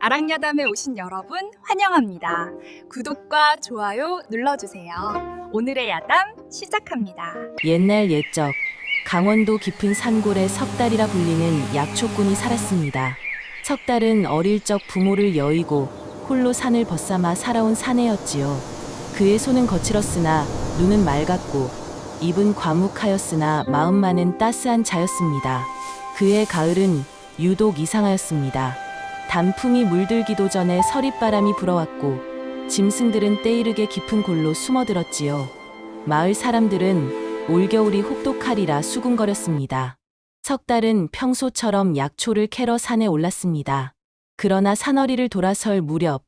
아랑야담에 오신 여러분 환영합니다. 구독과 좋아요 눌러주세요. 오늘의 야담 시작합니다. 옛날 옛적 강원도 깊은 산골에 석달이라 불리는 약초꾼이 살았습니다. 석달은 어릴 적 부모를 여의고 홀로 산을 벗삼아 살아온 사내였지요. 그의 손은 거칠었으나 눈은 맑았고 입은 과묵하였으나 마음만은 따스한 자였습니다. 그의 가을은 유독 이상하였습니다. 단풍이 물들기도 전에 서릿바람이 불어왔고 짐승들은 때이르게 깊은 골로 숨어들었지요. 마을 사람들은 올겨울이 혹독하리라 수군거렸습니다. 석달은 평소처럼 약초를 캐러 산에 올랐습니다. 그러나 산허리를 돌아설 무렵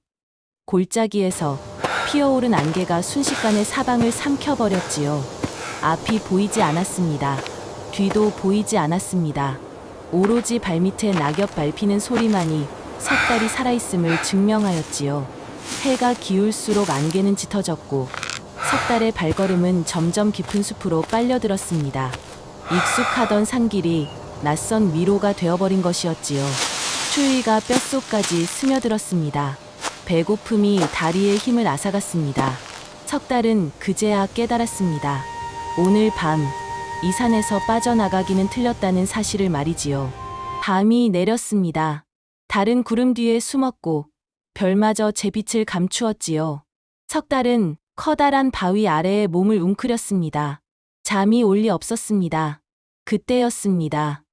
골짜기에서 피어오른 안개가 순식간에 사방을 삼켜버렸지요. 앞이 보이지 않았습니다. 뒤도 보이지 않았습니다. 오로지 발밑에 낙엽 밟히는 소리만이 석달이 살아있음을 증명하였지요. 해가 기울수록 안개는 짙어졌고 석달의 발걸음은 점점 깊은 숲으로 빨려들었습니다. 익숙하던 산길이 낯선 위로가 되어버린 것이었지요. 추위가 뼛속까지 스며들었습니다. 배고픔이 다리에 힘을 앗아갔습니다. 석달은 그제야 깨달았습니다. 오늘 밤 이 산에서 빠져나가기는 틀렸다는 사실을 말이지요. 밤이 내렸습니다. 달은 구름 뒤에 숨었고 별마저 제 빛을 감추었지요. 석달은 커다란 바위 아래에 몸을 웅크렸습니다. 잠이 올 리 없었습니다. 그때였습니다.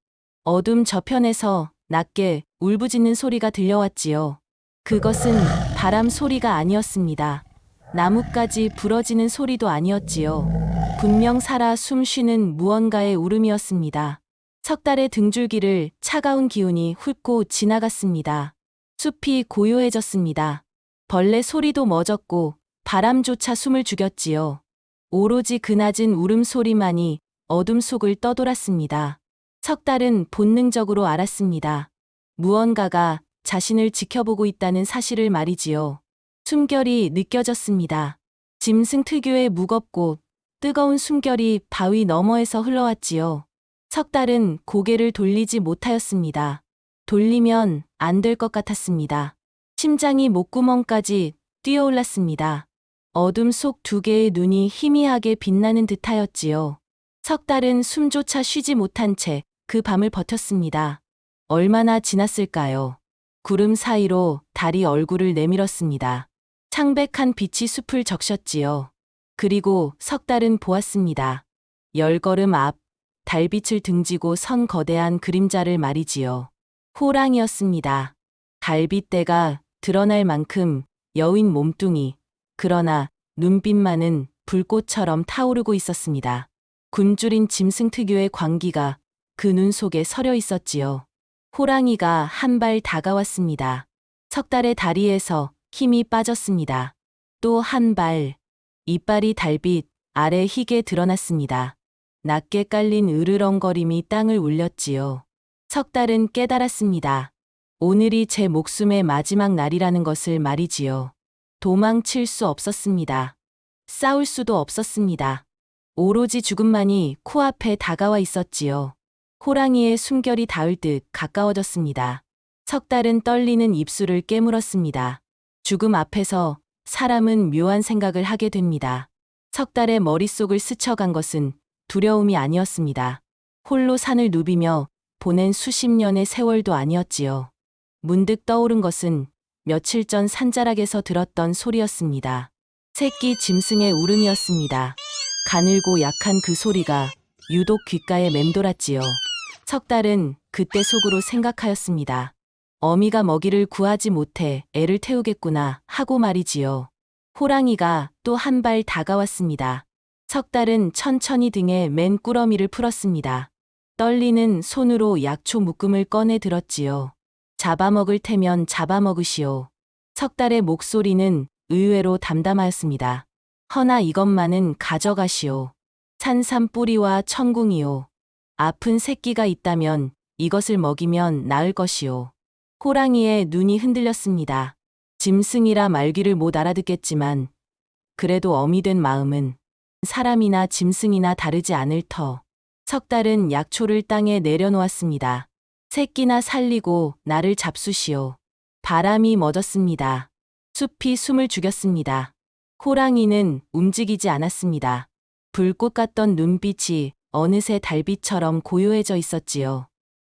어둠 저편에서 낮게 울부짖는 소리가 들려왔지요. 그것은 바람 소리가 아니었습니다. 나뭇가지 부러지는 소리도 아니었지요. 분명 살아 숨쉬는 무언가의 울음이었습니다. 석달의 등줄기를 차가운 기운이 훑고 지나갔습니다. 숲이 고요해졌습니다. 벌레 소리도 멎었고 바람조차 숨을 죽였지요. 오로지 그 낮은 울음소리만이 어둠 속을 떠돌았습니다. 석달은 본능적으로 알았습니다. 무언가가 자신을 지켜보고 있다는 사실을 말이지요. 숨결이 느껴졌습니다. 짐승 특유의 무겁고 뜨거운 숨결이 바위 너머에서 흘러왔지요. 석달은 고개를 돌리지 못하였습니다. 돌리면 안 될 것 같았습니다. 심장이 목구멍까지 뛰어올랐습니다. 어둠 속 두 개의 눈이 희미하게 빛나는 듯하였지요. 석달은 숨조차 쉬지 못한 채 그 밤을 버텼습니다. 얼마나 지났을까요? 구름 사이로 달이 얼굴을 내밀었습니다. 창백한 빛이 숲을 적셨지요. 그리고 석달은 보았습니다. 10걸음 앞 달빛을 등지고 선 거대한 그림자를 말이지요. 호랑이였습니다. 갈빗대가 드러날 만큼 여윈 몸뚱이, 그러나 눈빛만은 불꽃처럼 타오르고 있었습니다. 굶주린 짐승 특유의 광기가 그 눈 속에 서려 있었지요. 호랑이가 한 발 다가왔습니다. 석달의 다리에서 힘이 빠졌습니다. 또 한 발, 이빨이 달빛 아래 희게 드러났습니다. 낮게 깔린 으르렁거림이 땅을 울렸지요. 석달은 깨달았습니다. 오늘이 제 목숨의 마지막 날이라는 것을 말이지요. 도망칠 수 없었습니다. 싸울 수도 없었습니다. 오로지 죽음만이 코앞에 다가와 있었지요. 호랑이의 숨결이 닿을 듯 가까워졌습니다. 석달은 떨리는 입술을 깨물었습니다. 죽음 앞에서 사람은 묘한 생각을 하게 됩니다. 석달의 머릿속을 스쳐간 것은 두려움이 아니었습니다. 홀로 산을 누비며 보낸 수십 년의 세월도 아니었지요. 문득 떠오른 것은 며칠 전 산자락에서 들었던 소리였습니다. 새끼 짐승의 울음이었습니다. 가늘고 약한 그 소리가 유독 귓가에 맴돌았지요. 석달은 그때 속으로 생각하였습니다. 어미가 먹이를 구하지 못해 애를 태우겠구나 하고 말이지요. 호랑이가 또 한 발 다가왔습니다. 석달은 천천히 등에 맨 꾸러미를 풀었습니다. 떨리는 손으로 약초 묶음을 꺼내 들었지요. 잡아먹을 테면 잡아먹으시오. 석달의 목소리는 의외로 담담하였습니다. 허나 이것만은 가져가시오. 산삼 뿌리와 천궁이요. 아픈 새끼가 있다면 이것을 먹이면 나을 것이오. 호랑이의 눈이 흔들렸습니다. 짐승이라 말귀를 못 알아듣겠지만 그래도 어미 된 마음은 사람이나 짐승이나 다르지 않을 터. 석달은 약초를 땅에 내려놓았습니다. 새끼나 살리고 나를 잡수시오. 바람이 멎었습니다. 숲이 숨을 죽였습니다. 호랑이는 움직이지 않았습니다. 불꽃 같던 눈빛이 어느새 달빛처럼 고요해져 있었지요.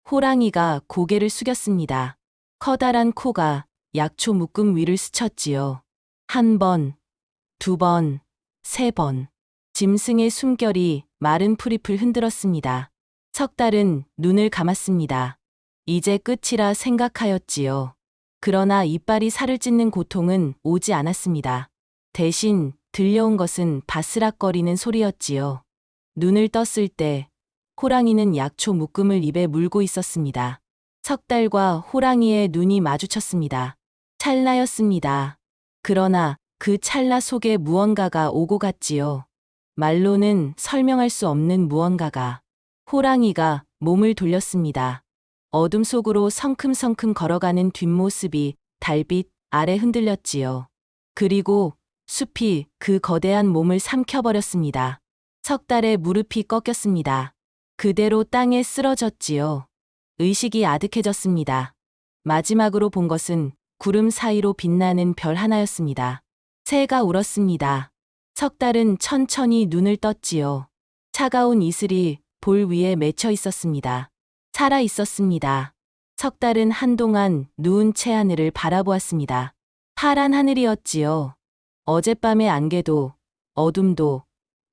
호랑이가 고개를 숙였습니다. 커다란 코가 약초 묶음 위를 스쳤지요. 한 번, 두 번, 세 번. 짐승의 숨결이 마른 풀잎을 흔들었습니다. 석달은 눈을 감았습니다. 이제 끝이라 생각하였지요. 그러나 이빨이 살을 찢는 고통은 오지 않았습니다. 대신 들려온 것은 바스락거리는 소리였지요. 눈을 떴을 때 호랑이는 약초 묶음을 입에 물고 있었습니다. 석달과 호랑이의 눈이 마주쳤습니다. 찰나였습니다. 그러나 그 찰나 속에 무언가가 오고 갔지요. 말로는 설명할 수 없는 무언가가. 호랑이가 몸을 돌렸습니다. 어둠 속으로 성큼성큼 걸어가는 뒷모습이 달빛 아래 흔들렸지요. 그리고 숲이 그 거대한 몸을 삼켜버렸습니다. 석달의 무릎이 꺾였습니다. 그대로 땅에 쓰러졌지요. 의식이 아득해졌습니다. 마지막으로 본 것은 구름 사이로 빛나는 별 하나였습니다. 새가 울었습니다. 석달은 천천히 눈을 떴지요. 차가운 이슬이 볼 위에 맺혀 있었습니다. 살아 있었습니다. 석달은 한동안 누운 채 하늘을 바라보았습니다. 파란 하늘이었지요. 어젯밤의 안개도, 어둠도,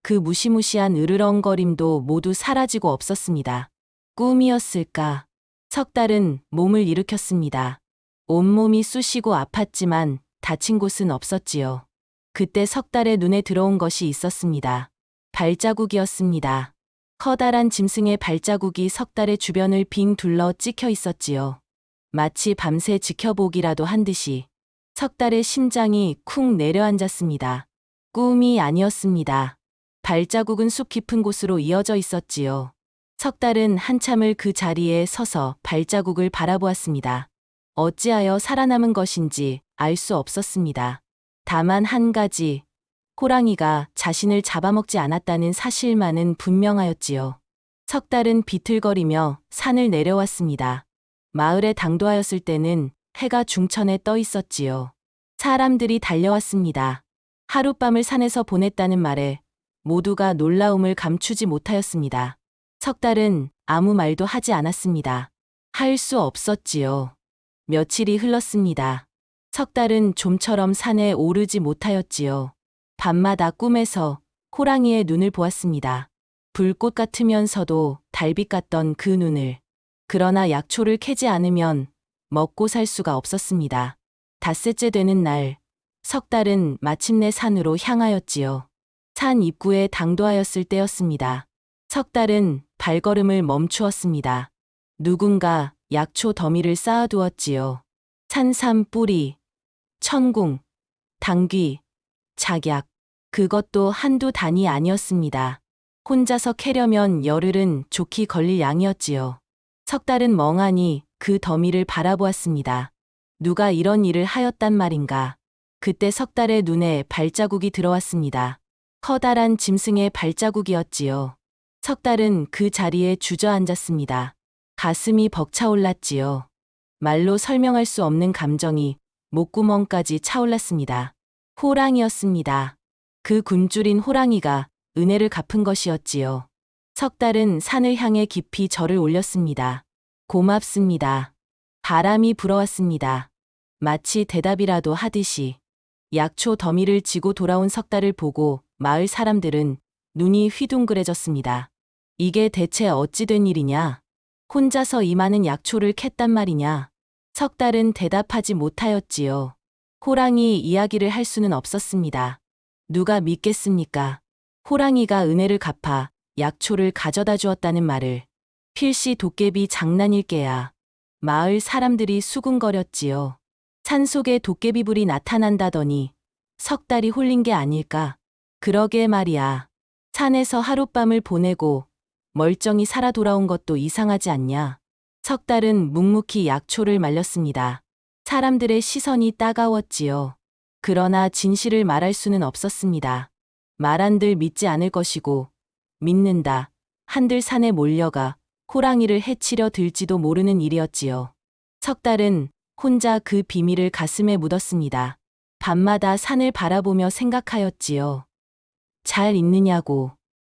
그 무시무시한 으르렁거림도 모두 사라지고 없었습니다. 꿈이었을까? 석달은 몸을 일으켰습니다. 온몸이 쑤시고 아팠지만 다친 곳은 없었지요. 그때 석달의 눈에 들어온 것이 있었습니다. 발자국이었습니다. 커다란 짐승의 발자국이 석달의 주변을 빙 둘러 찍혀 있었지요. 마치 밤새 지켜보기라도 한 듯이 석달의 심장이 쿵 내려앉았습니다. 꿈이 아니었습니다. 발자국은 숲 깊은 곳으로 이어져 있었지요. 석달은 한참을 그 자리에 서서 발자국을 바라보았습니다. 어찌하여 살아남은 것인지 알 수 없었습니다. 다만 한 가지, 호랑이가 자신을 잡아먹지 않았다는 사실만은 분명하였지요. 석달은 비틀거리며 산을 내려왔습니다. 마을에 당도하였을 때는 해가 중천에 떠 있었지요. 사람들이 달려왔습니다. 하룻밤을 산에서 보냈다는 말에 모두가 놀라움을 감추지 못하였습니다. 석달은 아무 말도 하지 않았습니다. 할 수 없었지요. 며칠이 흘렀습니다. 석달은 좀처럼 산에 오르지 못하였지요. 밤마다 꿈에서 호랑이의 눈을 보았습니다. 불꽃 같으면서도 달빛 같던 그 눈을. 그러나 약초를 캐지 않으면 먹고 살 수가 없었습니다. 닷새째 되는 날, 석달은 마침내 산으로 향하였지요. 산 입구에 당도하였을 때였습니다. 석달은 발걸음을 멈추었습니다. 누군가 약초 더미를 쌓아두었지요. 산삼 뿌리, 천궁, 당귀, 작약. 그것도 한두 단이 아니었습니다. 혼자서 캐려면 열흘은 좋게 걸릴 양이었지요. 석달은 멍하니 그 더미를 바라보았습니다. 누가 이런 일을 하였단 말인가. 그때 석달의 눈에 발자국이 들어왔습니다. 커다란 짐승의 발자국이었지요. 석달은 그 자리에 주저앉았습니다. 가슴이 벅차올랐지요. 말로 설명할 수 없는 감정이 목구멍까지 차올랐습니다. 호랑이였습니다. 그 굶주린 호랑이가 은혜를 갚은 것이었지요. 석달은 산을 향해 깊이 절을 올렸습니다. 고맙습니다. 바람이 불어왔습니다. 마치 대답이라도 하듯이. 약초 더미를 지고 돌아온 석달을 보고 마을 사람들은 눈이 휘둥그레졌습니다. 이게 대체 어찌 된 일이냐? 혼자서 이 많은 약초를 캤단 말이냐? 석달은 대답하지 못하였지요. 호랑이 이야기를 할 수는 없었습니다. 누가 믿겠습니까? 호랑이가 은혜를 갚아 약초를 가져다 주었다는 말을. 필시 도깨비 장난일게야. 마을 사람들이 수군거렸지요. 산속에 도깨비불이 나타난다더니 석달이 홀린 게 아닐까? 그러게 말이야. 산에서 하룻밤을 보내고 멀쩡히 살아 돌아온 것도 이상하지 않냐? 석달은 묵묵히 약초를 말렸습니다. 사람들의 시선이 따가웠지요. 그러나 진실을 말할 수는 없었습니다. 말한들 믿지 않을 것이고 믿는다 한들 산에 몰려가 호랑이를 해치려 들지도 모르는 일이었지요. 석달은 혼자 그 비밀을 가슴에 묻었습니다. 밤마다 산을 바라보며 생각하였지요. 잘 있느냐고,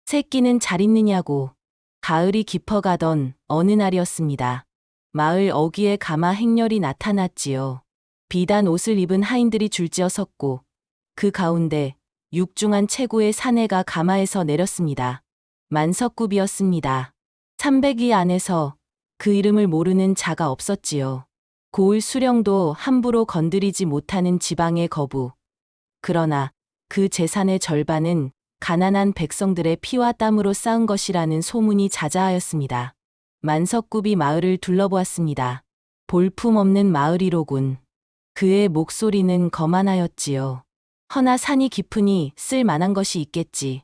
새끼는 잘 있느냐고. 가을이 깊어가던 어느 날이었습니다. 마을 어귀에 가마 행렬이 나타났지요. 비단 옷을 입은 하인들이 줄지어 섰고 그 가운데 육중한 최고의 사내가 가마에서 내렸습니다. 만석굽이었습니다. 300위 안에서 그 이름을 모르는 자가 없었지요. 고을 수령도 함부로 건드리지 못하는 지방의 거부. 그러나 그 재산의 절반은 가난한 백성들의 피와 땀으로 쌓은 것이라는 소문이 자자하였습니다. 만석굽이 마을을 둘러보았습니다. 볼품없는 마을이로군. 그의 목소리는 거만하였지요. 허나 산이 깊으니 쓸만한 것이 있겠지.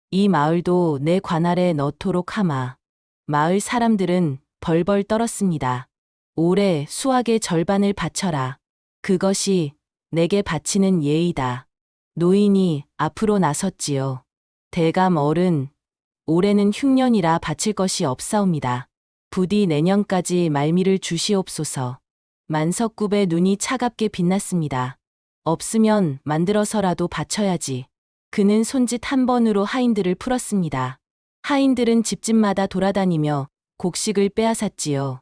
이 마을도 내 관할에 넣도록 하마. 마을 사람들은 벌벌 떨었습니다. 올해 수확의 절반을 바쳐라. 그것이 내게 바치는 예의다. 노인이 앞으로 나섰지요. 대감 어른, 올해는 흉년이라 바칠 것이 없사옵니다. 부디 내년까지 말미를 주시옵소서. 만석굽의 눈이 차갑게 빛났습니다. 없으면 만들어서라도 바쳐야지. 그는 손짓 한 번으로 하인들을 풀었습니다. 하인들은 집집마다 돌아다니며 곡식을 빼앗았지요.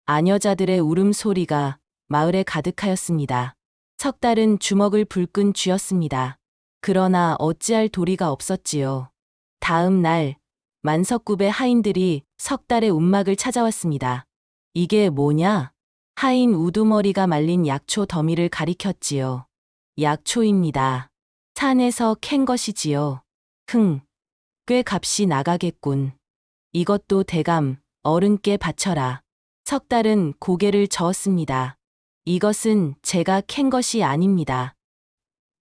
아녀자들의 울음소리가 마을에 가득하였습니다. 석 달은 주먹을 불끈 쥐었습니다. 그러나 어찌할 도리가 없었지요. 다음 날 만석굽의 하인들이 석 달의 움막을 찾아왔습니다. 이게 뭐냐? 하인 우두머리가 말린 약초 더미를 가리켰지요. 약초입니다. 산에서 캔 것이지요. 꽤 값이 나가겠군. 이것도 대감 어른께 바쳐라. 석 달은 고개를 저었습니다. 이것은 제가 캔 것이 아닙니다.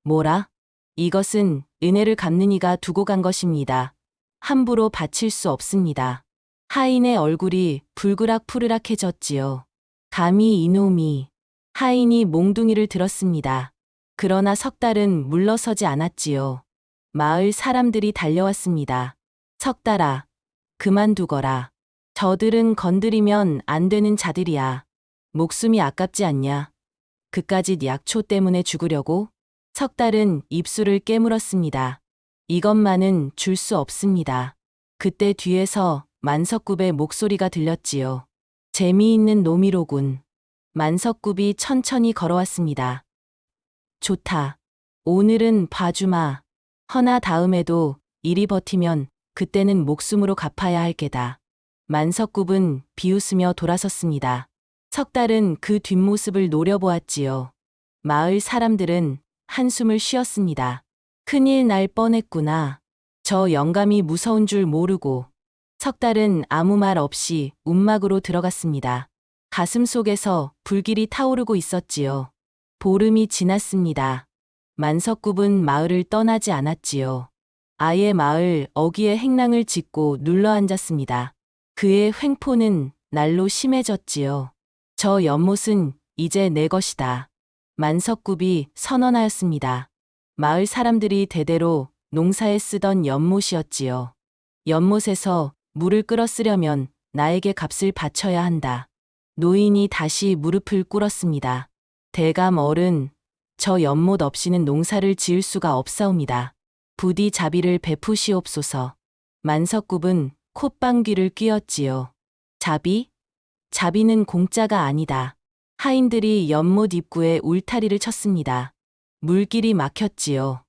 뭐라? 이것은 은혜를 갚는 이가 두고 간 것입니다. 함부로 바칠 수 없습니다. 하인의 얼굴이 불그락푸르락해졌지요. 감히 이놈이. 하인이 몽둥이를 들었습니다. 그러나 석 달은 물러서지 않았지요. 마을 사람들이 달려왔습니다. 석 달아, 그만두거라. 저들은 건드리면 안 되는 자들이야. 목숨이 아깝지 않냐? 그까짓 약초 때문에 죽으려고? 석 달은 입술을 깨물었습니다. 이것만은 줄 수 없습니다. 그때 뒤에서 만석굽의 목소리가 들렸지요. 재미있는 놈이로군. 만석굽이 천천히 걸어왔습니다. 좋다. 오늘은 봐주마. 허나 다음에도 이리 버티면 그때는 목숨으로 갚아야 할 게다. 만석굽은 비웃으며 돌아섰습니다. 석 달은 그 뒷모습을 노려보았지요. 마을 사람들은 한숨을 쉬었습니다. 큰일 날 뻔했구나. 저 영감이 무서운 줄 모르고. 석 달은 아무 말 없이 움막으로 들어갔습니다. 가슴 속에서 불길이 타오르고 있었지요. 보름이 지났습니다. 만석굽은 마을을 떠나지 않았지요. 아예 마을 어귀에 행랑을 짓고 눌러앉았습니다. 그의 횡포는 날로 심해졌지요. 저 연못은 이제 내 것이다. 만석굽이 선언하였습니다. 마을 사람들이 대대로 농사에 쓰던 연못이었지요. 연못에서 물을 끌어 쓰려면 나에게 값을 바쳐야 한다. 노인이 다시 무릎을 꿇었습니다. 대감 어른, 저 연못 없이는 농사를 지을 수가 없사옵니다. 부디 자비를 베푸시옵소서. 만석굽은 콧방귀를 뀌었지요. 자비? 자비는 공짜가 아니다. 하인들이 연못 입구에 울타리를 쳤습니다. 물길이 막혔지요.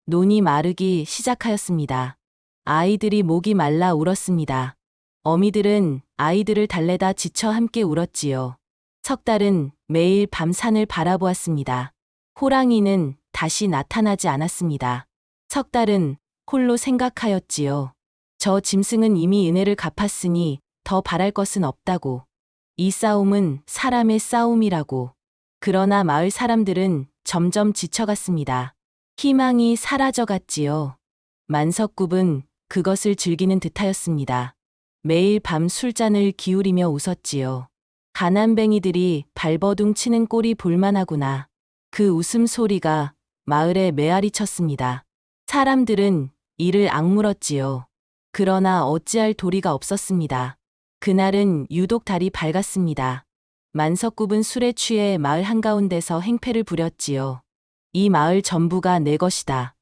논이 마르기 시작하였습니다. 아이들이 목이 말라 울었습니다. 어미들은 아이들을 달래다 지쳐 함께 울었지요. 석 달은 매일 밤 산을 바라보았습니다. 호랑이는 다시 나타나지 않았습니다. 석 달은 홀로 생각하였지요. 저 짐승은 이미 은혜를 갚았으니 더 바랄 것은 없다고. 이 싸움은 사람의 싸움이라고. 그러나 마을 사람들은 점점 지쳐갔습니다. 희망이 사라져갔지요. 만석굽은 그것을 즐기는 듯하였습니다. 매일 밤 술잔을 기울이며 웃었지요. 가난뱅이들이 발버둥 치는 꼴이 볼만하구나. 그 웃음소리가 마을에 메아리 쳤습니다. 사람들은 이를 악물었지요. 그러나 어찌할 도리가 없었습니다. 그날은 유독 달이 밝았습니다. 만석굽은 술에 취해 마을 한가운데서 행패를 부렸지요. 이 마을 전부가 내 것이다.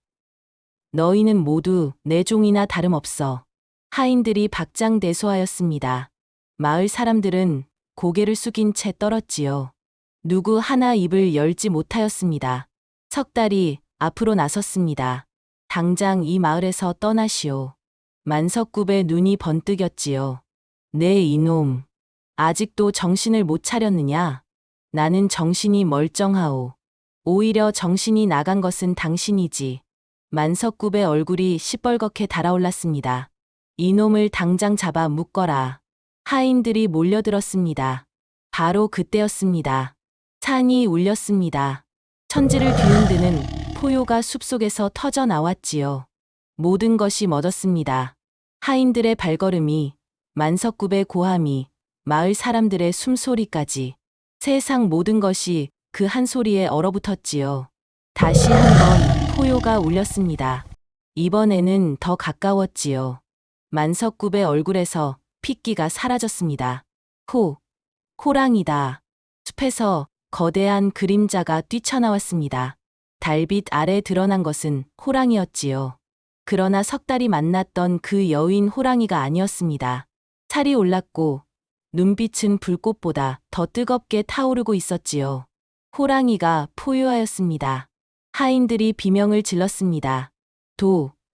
너희는 모두 내 종이나 다름없어. 하인들이 박장대소하였습니다. 마을 사람들은 고개를 숙인 채 떨었지요. 누구 하나 입을 열지 못하였습니다. 석달이 앞으로 나섰습니다. 당장 이 마을에서 떠나시오. 만석굽의 눈이 번뜩였지요. 네 이놈. 아직도 정신을 못 차렸느냐? 나는 정신이 멀쩡하오. 오히려 정신이 나간 것은 당신이지. 만석굽의 얼굴이 시뻘겋게 달아올랐습니다. 이놈을 당장 잡아 묶어라. 하인들이 몰려들었습니다. 바로 그때였습니다. 산이 울렸습니다. 천지를 뒤흔드는 포효가 숲속에서 터져 나왔지요. 모든 것이 멎었습니다. 하인들의 발걸음이, 만석굽의 고함이, 마을 사람들의 숨소리까지. 세상 모든 것이 그 한 소리에 얼어붙었지요. 다시 한번 포효가 울렸습니다. 이번에는 더 가까웠지요. 만석굽의 얼굴에서 핏기가 사라졌습니다. 호랑이다. 숲에서 거대한 그림자가 뛰쳐나왔습니다. 달빛 아래 드러난 것은 호랑이였지요. 그러나 석달이 만났던 그 여인 호랑이가 아니었습니다. 살이 올랐고 눈빛은 불꽃보다 더 뜨겁게 타오르고 있었지요. 호랑이가 포효하였습니다. 하인들이 비명을 질렀습니다.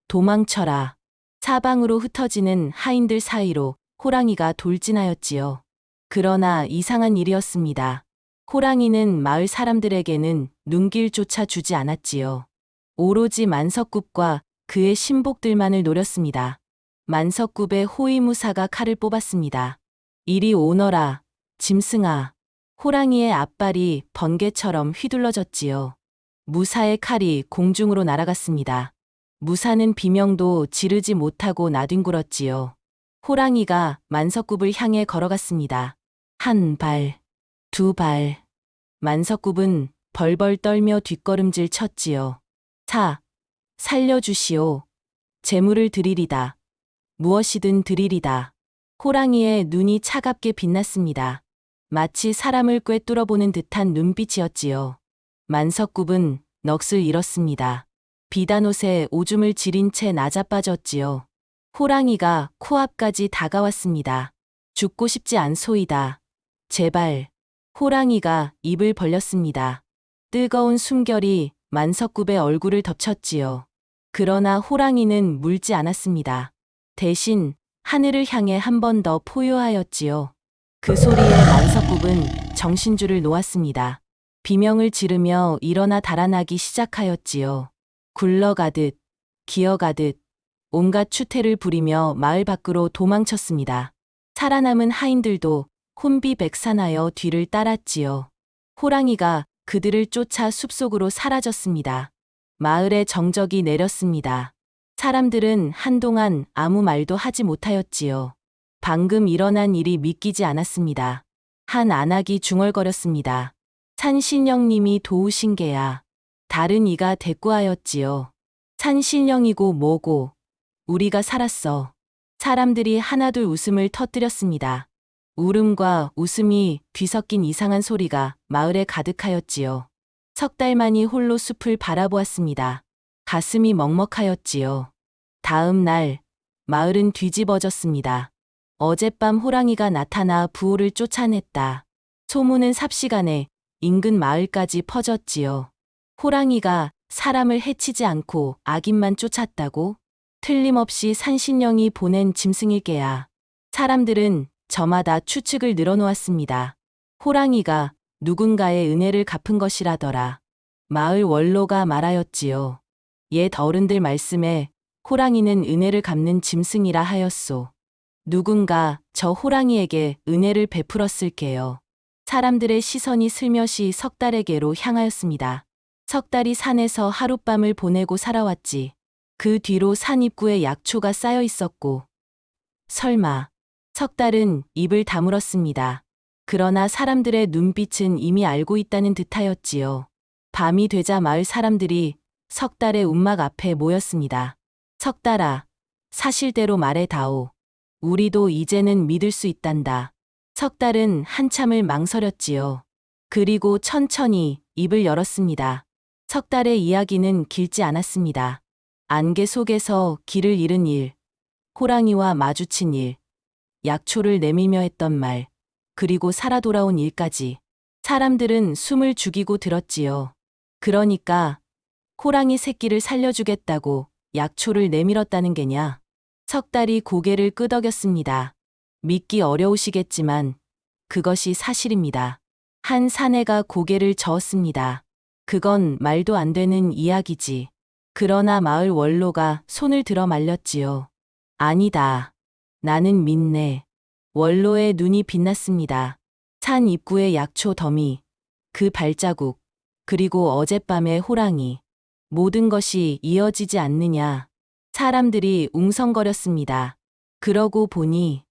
도망쳐라. 사방으로 흩어지는 하인들 사이로 호랑이가 돌진하였지요. 그러나 이상한 일이었습니다. 호랑이는 마을 사람들에게는 눈길조차 주지 않았지요. 오로지 만석굽과 그의 신복들만을 노렸습니다. 만석굽의 호위무사가 칼을 뽑았습니다. 이리 오너라, 짐승아. 호랑이의 앞발이 번개처럼 휘둘러졌지요. 무사의 칼이 공중으로 날아갔습니다. 무사는 비명도 지르지 못하고 나뒹굴었지요. 호랑이가 만석굽을 향해 걸어갔습니다. 한 발, 두 발. 만석굽은 벌벌 떨며 뒷걸음질 쳤지요. 살려주시오. 재물을 드리리다. 무엇이든 드리리다. 호랑이의 눈이 차갑게 빛났습니다. 마치 사람을 꿰뚫어보는 듯한 눈빛이었지요. 만석굽은 넋을 잃었습니다. 비단옷에 오줌을 지린 채 나자빠졌지요. 호랑이가 코앞까지 다가왔습니다. 죽고 싶지 않소이다. 제발. 호랑이가 입을 벌렸습니다. 뜨거운 숨결이 만석굽의 얼굴을 덮쳤지요. 그러나 호랑이는 물지 않았습니다. 대신 하늘을 향해 한 번 더 포효하였지요. 그 소리에 만석굽은 정신줄을 놓았습니다. 비명을 지르며 일어나 달아나기 시작하였지요. 굴러가듯, 기어가듯, 온갖 추태를 부리며 마을 밖으로 도망쳤습니다. 살아남은 하인들도 혼비백산하여 뒤를 따랐지요. 호랑이가 그들을 쫓아 숲속으로 사라졌습니다. 마을에 정적이 내렸습니다. 사람들은 한동안 아무 말도 하지 못하였지요. 방금 일어난 일이 믿기지 않았습니다. 한 안악이 중얼거렸습니다. 산신령님이 도우신 게야. 다른 이가 대꾸하였지요. 산신령이고 뭐고 우리가 살았어. 사람들이 하나둘 웃음을 터뜨렸습니다. 울음과 웃음이 뒤섞인 이상한 소리가 마을에 가득하였지요. 석달만이 홀로 숲을 바라보았습니다. 가슴이 먹먹하였지요. 다음 날 마을은 뒤집어졌습니다. 어젯밤 호랑이가 나타나 부호를 쫓아냈다. 소문은 삽시간에 인근 마을까지 퍼졌지요. 호랑이가 사람을 해치지 않고 악인만 쫓았다고? 틀림없이 산신령이 보낸 짐승일 게야. 사람들은 저마다 추측을 늘어놓았습니다. 호랑이가 누군가의 은혜를 갚은 것이라더라. 마을 원로가 말하였지요. 옛 어른들 말씀에 호랑이는 은혜를 갚는 짐승이라 하였소. 누군가 저 호랑이에게 은혜를 베풀었을게요. 사람들의 시선이 슬며시 석달에게로 향하였습니다. 석달이 산에서 하룻밤을 보내고 살아왔지. 그 뒤로 산 입구에 약초가 쌓여 있었고. 설마. 석달은 입을 다물었습니다. 그러나 사람들의 눈빛은 이미 알고 있다는 듯하였지요. 밤이 되자 마을 사람들이 석달의 움막 앞에 모였습니다. 석달아, 사실대로 말해다오. 우리도 이제는 믿을 수 있단다. 석 달은 한참을 망설였지요. 그리고 천천히 입을 열었습니다. 석 달의 이야기는 길지 않았습니다. 안개 속에서 길을 잃은 일, 호랑이와 마주친 일, 약초를 내밀며 했던 말, 그리고 살아 돌아온 일까지. 사람들은 숨을 죽이고 들었지요. 그러니까 호랑이 새끼를 살려주겠다고 약초를 내밀었다는 게냐? 석 달이 고개를 끄덕였습니다. 믿기 어려우시겠지만 그것이 사실입니다. 한 사내가 고개를 저었습니다. 그건 말도 안 되는 이야기지. 그러나 마을 원로가 손을 들어 말렸지요. 아니다. 나는 믿네. 원로의 눈이 빛났습니다. 산 입구의 약초 더미, 그 발자국, 그리고 어젯밤의 호랑이. 모든 것이 이어지지 않느냐. 사람들이 웅성거렸습니다. 그러고 보니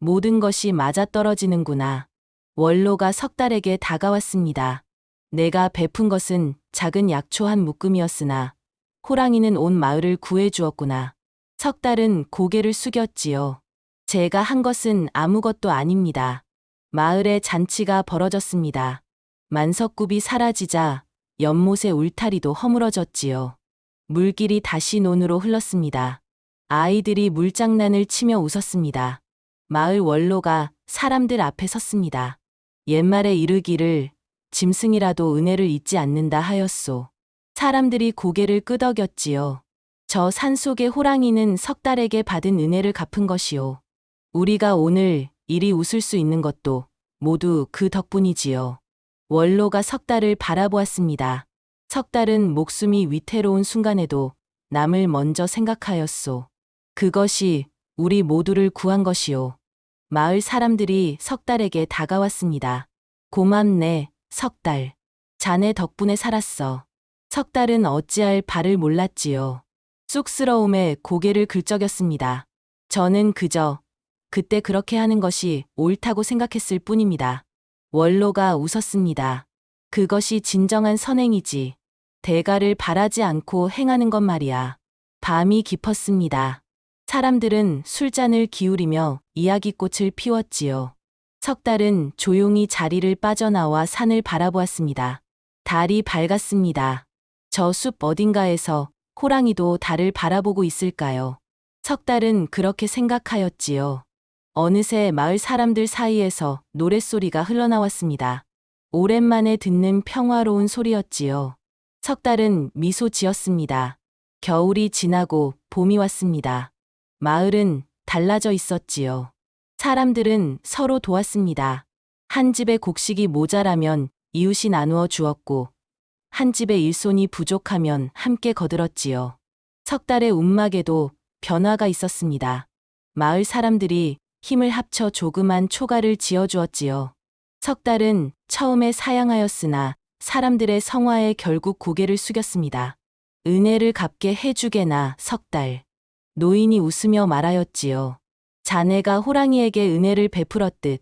모든 것이 맞아떨어지는구나. 원로가 석 달에게 다가왔습니다. 내가 베푼 것은 작은 약초 한 묶음이었으나 호랑이는 온 마을을 구해주었구나. 석 달은 고개를 숙였지요. 제가 한 것은 아무것도 아닙니다. 마을의 잔치가 벌어졌습니다. 만석굽이 사라지자 연못의 울타리도 허물어졌지요. 물길이 다시 논으로 흘렀습니다. 아이들이 물장난을 치며 웃었습니다. 마을 원로가 사람들 앞에 섰습니다. 옛말에 이르기를 짐승이라도 은혜를 잊지 않는다 하였소. 사람들이 고개를 끄덕였지요. 저 산속의 호랑이는 석 달에게 받은 은혜를 갚은 것이요. 우리가 오늘 이리 웃을 수 있는 것도 모두 그 덕분이지요. 원로가 석 달을 바라보았습니다. 석 달은 목숨이 위태로운 순간에도 남을 먼저 생각하였소. 그것이 우리 모두를 구한 것이요. 마을 사람들이 석 달에게 다가왔습니다. 고맙네, 석 달. 자네 덕분에 살았어. 석 달은 어찌할 바를 몰랐지요. 쑥스러움에 고개를 긁적였습니다. 저는 그저 그때 그렇게 하는 것이 옳다고 생각했을 뿐입니다. 원로가 웃었습니다. 그것이 진정한 선행이지. 대가를 바라지 않고 행하는 것 말이야. 밤이 깊었습니다. 사람들은 술잔을 기울이며 이야기꽃을 피웠지요. 석 달은 조용히 자리를 빠져나와 산을 바라보았습니다. 달이 밝았습니다. 저 숲 어딘가에서 호랑이도 달을 바라보고 있을까요? 석 달은 그렇게 생각하였지요. 어느새 마을 사람들 사이에서 노랫소리가 흘러나왔습니다. 오랜만에 듣는 평화로운 소리였지요. 석 달은 미소 지었습니다. 겨울이 지나고 봄이 왔습니다. 마을은 달라져 있었지요. 사람들은 서로 도왔습니다. 한 집의 곡식이 모자라면 이웃이 나누어 주었고, 한 집의 일손이 부족하면 함께 거들었지요. 석 달의 움막에도 변화가 있었습니다. 마을 사람들이 힘을 합쳐 조그만 초가를 지어주었지요. 석 달은 처음에 사양하였으나 사람들의 성화에 결국 고개를 숙였습니다. 은혜를 갚게 해주게나 석 달. 노인이 웃으며 말하였지요. 자네가 호랑이에게 은혜를 베풀었듯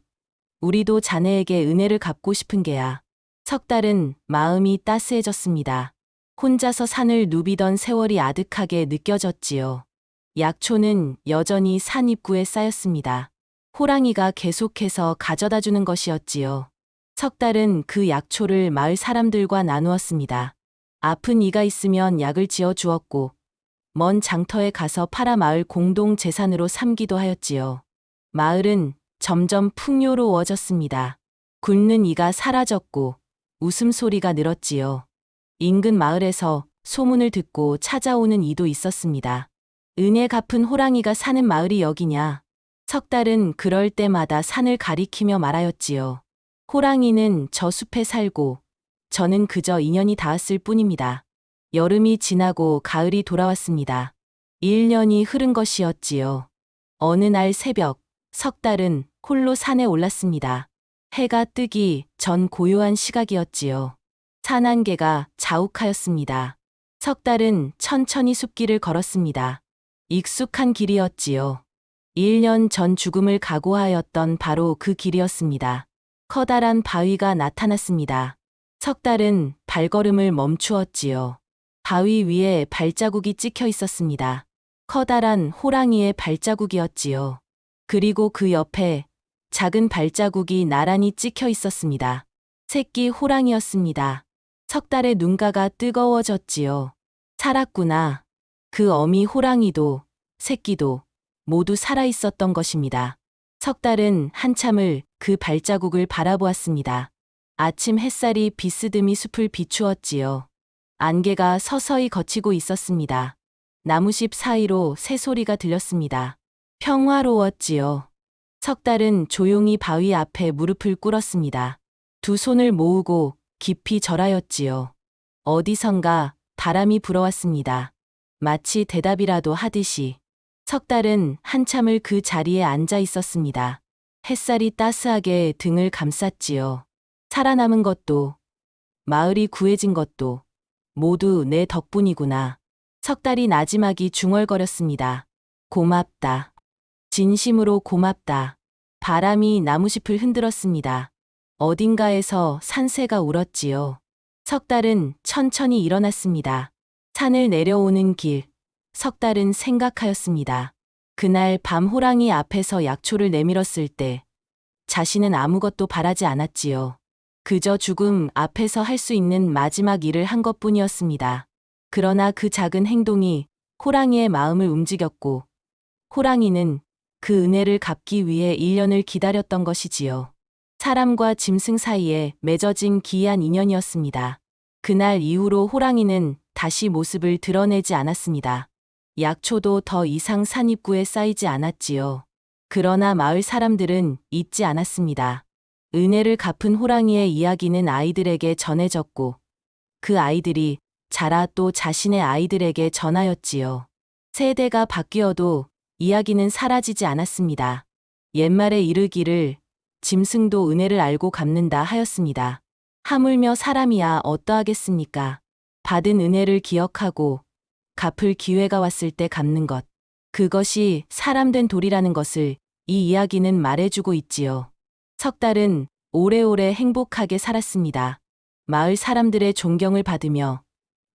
우리도 자네에게 은혜를 갚고 싶은 게야. 석 달은 마음이 따스해졌습니다. 혼자서 산을 누비던 세월이 아득하게 느껴졌지요. 약초는 여전히 산 입구에 쌓였습니다. 호랑이가 계속해서 가져다 주는 것이었지요. 석 달은 그 약초를 마을 사람들과 나누었습니다. 아픈 이가 있으면 약을 지어 주었고, 먼 장터에 가서 팔아 마을 공동 재산으로 삼기도 하였지요. 마을은 점점 풍요로워졌습니다. 굶는 이가 사라졌고, 웃음소리가 늘었지요. 인근 마을에서 소문을 듣고 찾아오는 이도 있었습니다. 은혜 갚은 호랑이가 사는 마을이 여기냐. 석 달은 그럴 때마다 산을 가리키며 말하였지요. 호랑이는 저 숲에 살고 저는 그저 인연이 닿았을 뿐입니다. 여름이 지나고 가을이 돌아왔습니다. 1년이 흐른 것이었지요. 어느 날 새벽, 석 달은 홀로 산에 올랐습니다. 해가 뜨기 전 고요한 시각이었지요. 산 한개가 자욱하였습니다. 석 달은 천천히 숲길을 걸었습니다. 익숙한 길이었지요. 1년 전 죽음을 각오하였던 바로 그 길이었습니다. 커다란 바위가 나타났습니다. 석 달은 발걸음을 멈추었지요. 바위 위에 발자국이 찍혀 있었습니다. 커다란 호랑이의 발자국이었지요. 그리고 그 옆에 작은 발자국이 나란히 찍혀 있었습니다. 새끼 호랑이였습니다. 석 달의 눈가가 뜨거워졌지요. 살았구나. 그 어미 호랑이도 새끼도 모두 살아 있었던 것입니다. 석 달은 한참을 그 발자국을 바라보았습니다. 아침 햇살이 비스듬히 숲을 비추었지요. 안개가 서서히 걷히고 있었습니다. 나무십 사이로 새소리가 들렸습니다. 평화로웠지요. 석 달은 조용히 바위 앞에 무릎을 꿇었습니다. 두 손을 모으고 깊이 절하였지요. 어디선가 바람이 불어왔습니다. 마치 대답이라도 하듯이. 석 달은 한참을 그 자리에 앉아 있었습니다. 햇살이 따스하게 등을 감쌌지요. 살아남은 것도, 마을이 구해진 것도 모두 내 덕분이구나. 석 달이 나지막이 중얼거렸습니다. 고맙다. 진심으로 고맙다. 바람이 나무잎을 흔들었습니다. 어딘가에서 산새가 울었지요. 석 달은 천천히 일어났습니다. 산을 내려오는 길, 석 달은 생각하였습니다. 그날 밤 호랑이 앞에서 약초를 내밀었을 때 자신은 아무것도 바라지 않았지요. 그저 죽음 앞에서 할 수 있는 마지막 일을 한 것뿐이었습니다. 그러나 그 작은 행동이 호랑이의 마음을 움직였고 호랑이는 그 은혜를 갚기 위해 1년을 기다렸던 것이지요. 사람과 짐승 사이에 맺어진 기이한 인연이었습니다. 그날 이후로 호랑이는 다시 모습을 드러내지 않았습니다. 약초도 더 이상 산 입구에 쌓이지 않았지요. 그러나 마을 사람들은 잊지 않았습니다. 은혜를 갚은 호랑이의 이야기는 아이들에게 전해졌고 그 아이들이 자라 또 자신의 아이들에게 전하였지요. 세대가 바뀌어도 이야기는 사라지지 않았습니다. 옛말에 이르기를 짐승도 은혜를 알고 갚는다 하였습니다. 하물며 사람이야 어떠하겠습니까? 받은 은혜를 기억하고 갚을 기회가 왔을 때 갚는 것. 그것이 사람된 도리라는 것을 이 이야기는 말해주고 있지요. 석 달은 오래오래 행복하게 살았습니다. 마을 사람들의 존경을 받으며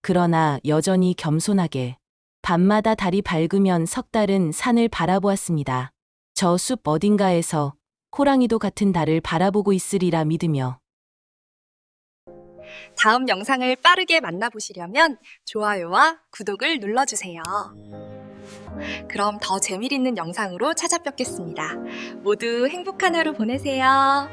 그러나 여전히 겸손하게 밤마다 달이 밝으면 석 달은 산을 바라보았습니다. 저 숲 어딘가에서 호랑이도 같은 달을 바라보고 있으리라 믿으며 다음 영상을 빠르게 만나보시려면 좋아요와 구독을 눌러주세요. 그럼 더 재미있는 영상으로 찾아뵙겠습니다. 모두 행복한 하루 보내세요.